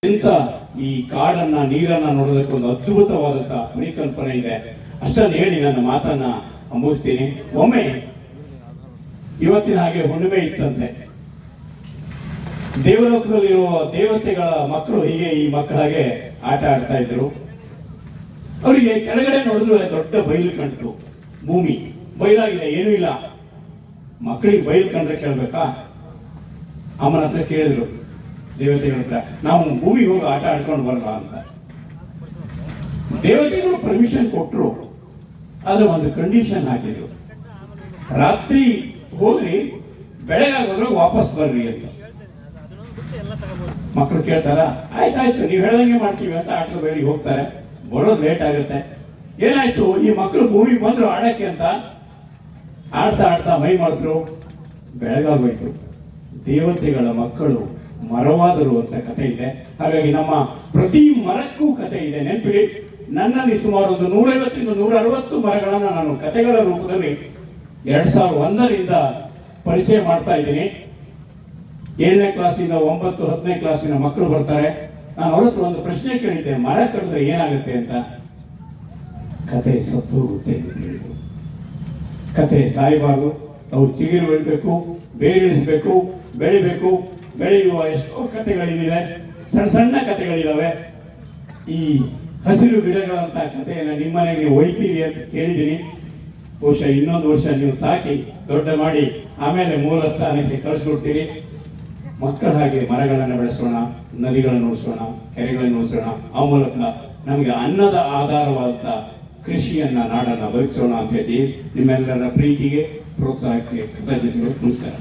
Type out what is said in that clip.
ಇಂಥ ಈ ಕಾಡನ್ನ ನೀರನ್ನ ನೋಡೋದಕ್ಕೆ ಒಂದು ಅದ್ಭುತವಾದಂತಹ ಪರಿಕಲ್ಪನೆ ಇದೆ. ಅಷ್ಟನ್ನು ಹೇಳಿ ನನ್ನ ಮಾತನ್ನ ಮುಗಿಸ್ತೀನಿ. ಒಮ್ಮೆ ಇವತ್ತಿನ ಹಾಗೆ ಹುಣ್ಣಿಮೆ ಇತ್ತಂತೆ. ದೇವಲೋಕದಲ್ಲಿರುವ ದೇವತೆಗಳ ಮಕ್ಕಳು ಹೀಗೆ ಈ ಮಕ್ಕಳ ಹಾಗೆ ಆಟ ಆಡ್ತಾ ಇದ್ರು. ಅವರಿಗೆ ಕೆಳಗಡೆ ನೋಡಿದ್ರು ದೊಡ್ಡ ಬಯಲು ಕಾಣ್ತು. ಭೂಮಿ ಬಯಲಾಗಿದೆ, ಏನೂ ಇಲ್ಲ. ಮಕ್ಕಳಿಗೆ ಬಯಲು ಕಂಡ್ರೆ ಕೇಳ್ಬೇಕಾ? ಅಮ್ಮನ ಹತ್ರ ಕೇಳಿದ್ರು ದೇವತೆಗಳ ಹತ್ರ, ನಾವು ಭೂಮಿಗೆ ಹೋಗಿ ಆಟ ಆಡ್ಕೊಂಡು ಬರಲ್ಲ ಅಂತ. ದೇವತೆಗಳು ಪರ್ಮಿಷನ್ ಕೊಟ್ಟರು, ಆದ್ರೆ ಒಂದು ಕಂಡೀಷನ್ ಹಾಕಿದ್ರು, ರಾತ್ರಿ ಹೋಗ್ರಿ, ಬೆಳಗಾಗೋದ್ರೆ ವಾಪಸ್ ಬರ್ರಿ ಅಂತ. ಮಕ್ಕಳು ಕೇಳ್ತಾರ, ಆಯ್ತಾಯ್ತು ನೀವು ಹೇಳ್ದಂಗೆ ಮಾಡ್ತೀವಿ ಅಂತ ಆಟದ ಬೇಡಿಗೆ ಹೋಗ್ತಾರೆ. ಬರೋದು ಲೇಟ್ ಆಗುತ್ತೆ. ಏನಾಯ್ತು, ಈ ಮಕ್ಕಳು ಭೂಮಿಗೆ ಬಂದ್ರು ಆಡಕ್ಕೆ ಅಂತ. ಆಡ್ತಾ ಆಡ್ತಾ ಮೈ ಮಾಡಿದ್ರು, ಬೆಳಗಾಗೋಯ್ತು. ದೇವತೆಗಳ ಮಕ್ಕಳು ಮರವಾದರು ಅಂತ ಕಥೆ ಇದೆ. ಹಾಗಾಗಿ ನಮ್ಮ ಪ್ರತಿ ಮರಕ್ಕೂ ಕಥೆ ಇದೆ. ನೆನಪಿಡಿ, ನನ್ನಲ್ಲಿ ಸುಮಾರು ಒಂದು 150 160 ಮರಗಳನ್ನು ನಾನು ಕಥೆಗಳ ರೂಪದಲ್ಲಿ 2001ರಿಂದ ಪರಿಚಯ ಮಾಡ್ತಾ ಇದ್ದೀನಿ. 7ನೇ ಕ್ಲಾಸಿಂದ 9, 10ನೇ ಕ್ಲಾಸಿನ ಮಕ್ಕಳು ಬರ್ತಾರೆ. ನಾನು ಅವ್ರ ಹತ್ರ ಒಂದು ಪ್ರಶ್ನೆ ಕೇಳಿದ್ದೆ, ಮರ ಕಡಿದ್ರೆ ಏನಾಗುತ್ತೆ ಅಂತ. ಕತೆ ಸತ್ತು ಹೋಗುತ್ತೆ ಅಂತ ಹೇಳಿದ್ರು. ಕತೆ ಸಾಯಬಾರ್ದು, ಅವು ಚಿಗುರು ಬೆಳಿಬೇಕು, ಬೇರಿಳಿಸಬೇಕು, ಬೆಳಿಬೇಕು. ಬೆಳೆಯುವ ಎಷ್ಟೋ ಕಥೆಗಳಿವೆ, ಸಣ್ಣ ಸಣ್ಣ ಕಥೆಗಳಿದಾವೆ. ಈ ಹಸಿರು ಗಿಡಗಳಂತ ಕಥೆಯನ್ನು ನಿಮ್ಮನೆ ನೀವು ಒಯ್ತೀರಿ ಅಂತ ಕೇಳಿದ್ದೀನಿ. ಬಹುಶಃ ಇನ್ನೊಂದು ವರ್ಷ ನೀವು ಸಾಕಿ ದೊಡ್ಡ ಮಾಡಿ ಆಮೇಲೆ ಮೂಲ ಸ್ಥಾನಕ್ಕೆ ಕಳಿಸ್ಕೊಡ್ತೀರಿ. ಮಕ್ಕಳ ಹಾಗೆ ಮರಗಳನ್ನು ಬೆಳೆಸೋಣ, ನದಿಗಳನ್ನು ಉಳಿಸೋಣ, ಕೆರೆಗಳನ್ನು ಉಳಿಸೋಣ. ಆ ಮೂಲಕ ನಮಗೆ ಅನ್ನದ ಆಧಾರವಾದ ಕೃಷಿಯನ್ನ, ನಾಡನ್ನ ಬದುಕಿಸೋಣ ಅಂತ ಹೇಳಿ ನಿಮ್ಮೆಲ್ಲರ ಪ್ರೀತಿಗೆ, ಪ್ರೋತ್ಸಾಹಕ್ಕೆ ಕೃತಜ್ಞತೆಗಳು. ನಮಸ್ಕಾರ.